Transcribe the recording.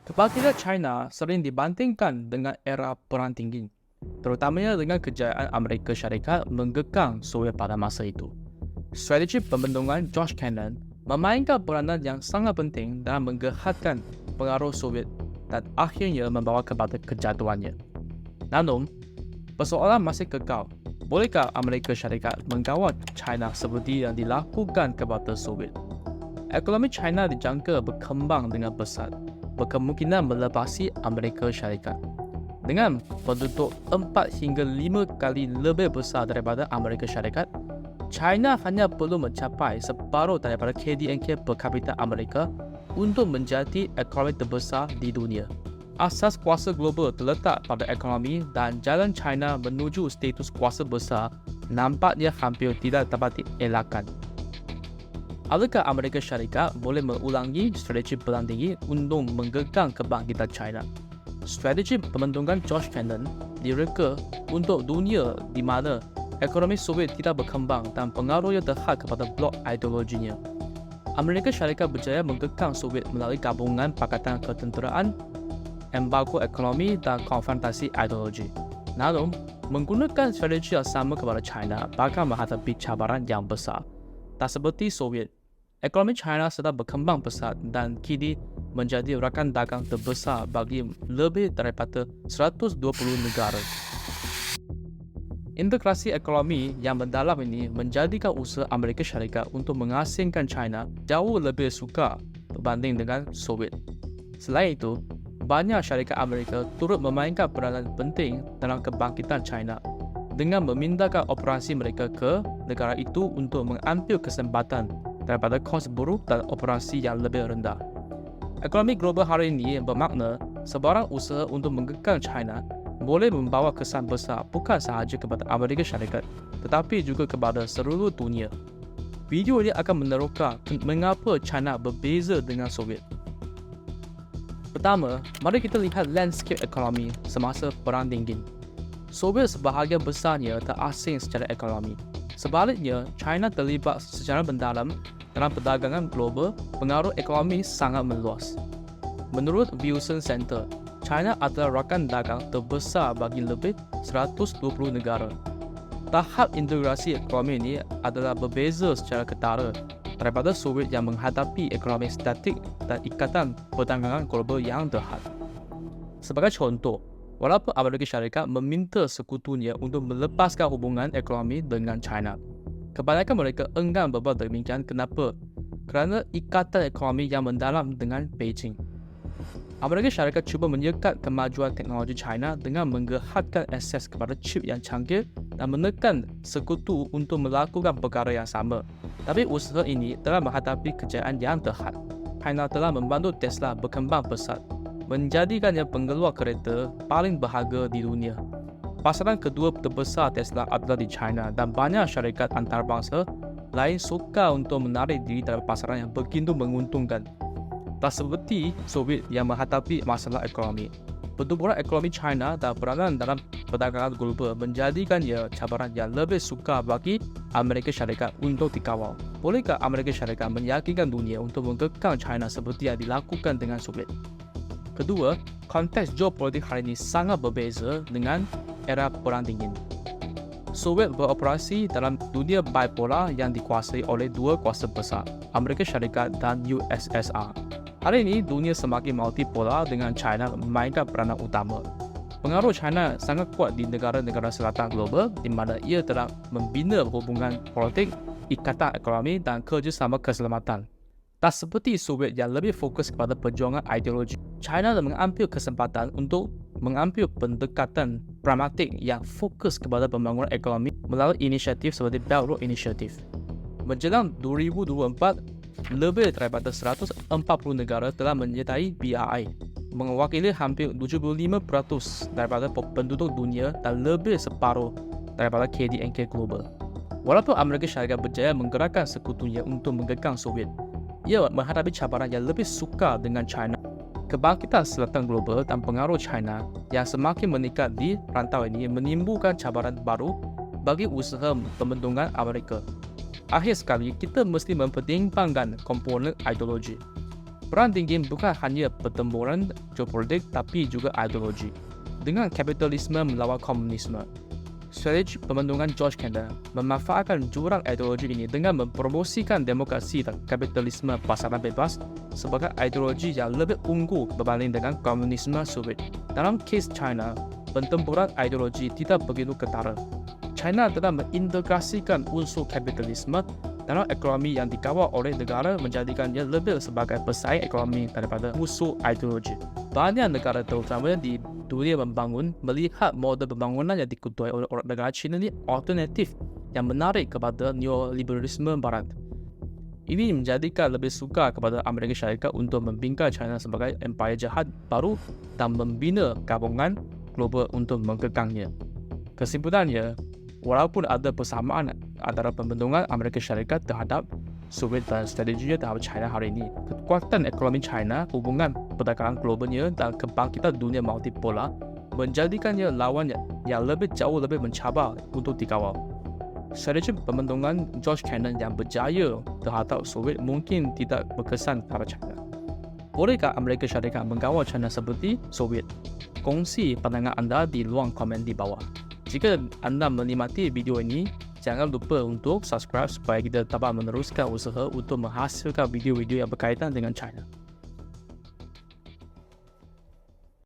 Kebangkitan China sering dibandingkan dengan era Perang Dingin, terutamanya dengan kejayaan Amerika Syarikat menggekang Soviet pada masa itu. Strategi pembendungan George Kennan memainkan peranan yang sangat penting dalam menggerakkan pengaruh Soviet dan akhirnya membawa kepada kejatuhannya. Namun, persoalan masih kekal. Bolehkah Amerika Syarikat mengawal China seperti yang dilakukan kepada Soviet? Ekonomi China dijangka berkembang dengan pesat, berkemungkinan melepasi Amerika Syarikat. Dengan penduduk 4 hingga 5 kali lebih besar daripada Amerika Syarikat, China hanya perlu mencapai separuh daripada KDNK per kapita Amerika untuk menjadi ekonomi terbesar di dunia. Asas kuasa global terletak pada ekonomi dan jalan China menuju status kuasa besar nampaknya hampir tidak dapat dielakkan. Adakah Amerika Syarikat boleh mengulangi strategi Perang Dingin untuk menggekang kebangkitan China? Strategi pembendungan George Kennan direka untuk dunia di mana ekonomi Soviet tidak berkembang dan pengaruhnya terhad kepada blok ideologinya. Amerika Syarikat berjaya menggekang Soviet melalui gabungan Pakatan Ketenteraan, embargo ekonomi dan konfrontasi ideologi. Namun, menggunakan strategi yang sama kepada China bakal menghadapi cabaran yang besar. Tak seperti Soviet, ekonomi China sedang berkembang pesat dan kini menjadi rakan dagang terbesar bagi lebih daripada 120 negara. Integrasi ekonomi yang mendalam ini menjadikan usaha Amerika Syarikat untuk mengasingkan China jauh lebih sukar berbanding dengan Soviet. Selain itu, banyak syarikat Amerika turut memainkan peranan penting dalam kebangkitan China dengan memindahkan operasi mereka ke negara itu untuk mengambil kesempatan daripada kos buruk dan operasi yang lebih rendah. Ekonomi global hari ini bermakna sebarang usaha untuk menggekang China boleh membawa kesan besar bukan sahaja kepada Amerika Syarikat tetapi juga kepada seluruh dunia. Video ini akan meneroka mengapa China berbeza dengan Soviet. Pertama, mari kita lihat landscape ekonomi semasa Perang Dingin. Soviet sebahagian besarnya terasing secara ekonomi. Sebaliknya, China terlibat secara mendalam dalam perdagangan global, pengaruh ekonomi sangat meluas. Menurut Wilson Center, China adalah rakan dagang terbesar bagi lebih 120 negara. Tahap integrasi ekonomi ini adalah berbeza secara ketara daripada Soviet yang menghadapi ekonomi statik dan ikatan perdagangan global yang terhad. Sebagai contoh, walaupun Amerika Syarikat meminta sekutunya untuk melepaskan hubungan ekonomi dengan China, kebanyakan mereka enggan berbuat demikian. Kenapa? Kerana ikatan ekonomi yang mendalam dengan Beijing. Amerika Syarikat cuba menyekat kemajuan teknologi China dengan menggerakkan akses kepada chip yang canggih dan menekan sekutu untuk melakukan perkara yang sama. Tapi usaha ini telah menghadapi kejayaan yang terhad. China telah membantu Tesla berkembang pesat, menjadikannya pengeluar kereta paling berharga di dunia. Pasaran kedua terbesar Tesla adalah di China dan banyak syarikat antarabangsa lain sukar untuk menarik diri dalam pasaran yang begitu menguntungkan. Tak seperti Soviet yang menghadapi masalah ekonomi. Pertumbuhan ekonomi China dan peranan dalam perdagangan global menjadikannya cabaran yang lebih sukar bagi Amerika Syarikat untuk dikawal. Bolehkah Amerika Syarikat meyakinkan dunia untuk menggekang China seperti yang dilakukan dengan Soviet? Kedua, konteks geopolitik hari ini sangat berbeza dengan era Perang Dingin. Soviet beroperasi dalam dunia bipolar yang dikuasai oleh dua kuasa besar, Amerika Syarikat dan USSR. Hari ini, dunia semakin multipolar dengan China memainkan peranan utama. Pengaruh China sangat kuat di negara-negara selatan global di mana ia telah membina hubungan politik, ikatan ekonomi dan kerjasama keselamatan. Tak seperti Soviet yang lebih fokus kepada perjuangan ideologi, China telah mengambil kesempatan untuk mengambil pendekatan pragmatik yang fokus kepada pembangunan ekonomi melalui inisiatif seperti Belt Road Initiative. Menjelang 2024, lebih daripada 140 negara telah menyertai BRI, mewakili hampir 75% daripada penduduk dunia dan lebih separuh daripada KDNK global. Walaupun Amerika Syarikat berjaya menggerakkan sekutunya untuk menggekang Soviet, ia menghadapi cabaran yang lebih sukar dengan China. Kebangkitan selatan global dan pengaruh China yang semakin meningkat di rantau ini menimbulkan cabaran baru bagi usaha pembendungan Amerika. Akhir sekali, kita mesti mempertimbangkan komponen ideologi. Perang dingin bukan hanya pertempuran geopolitik tapi juga ideologi. Dengan kapitalisme melawan komunisme, strategi pembentukan George Kennan memanfaatkan jurang ideologi ini dengan mempromosikan demokrasi dan kapitalisme pasaran bebas sebagai ideologi yang lebih unggul berbanding dengan komunisme Soviet. Dalam kes China, pertempuran ideologi tidak begitu ketara. China telah mengintegrasikan unsur kapitalisme dalam ekonomi yang dikawal oleh negara menjadikannya lebih sebagai pesaing ekonomi daripada musuh ideologi. Banyak negara terutamanya di dunia membangun melihat model pembangunan yang dikutuai oleh negara China ini alternatif yang menarik kepada neoliberalisme barat. Ini menjadikan lebih suka kepada Amerika Syarikat untuk membingkai China sebagai empire jahat baru dan membina gabungan global untuk mengekangnya. Kesimpulannya, walaupun ada persamaan antara pembentukan Amerika Syarikat terhadap Soviet dan strateginya terhadap China hari ini, kekuatan ekonomi China, hubungan perdagangan globalnya dan kebangkitan dunia multipolar menjadikannya lawan yang jauh lebih mencabar untuk dikawal. Strategi pembentukan George Kennan yang berjaya terhadap Soviet mungkin tidak berkesan terhadap China. Bolehkah Amerika Syarikat mengawal China seperti Soviet? Kongsi pandangan anda di ruang komen di bawah. Jika anda menikmati video ini, jangan lupa untuk subscribe supaya kita dapat meneruskan usaha untuk menghasilkan video-video yang berkaitan dengan China.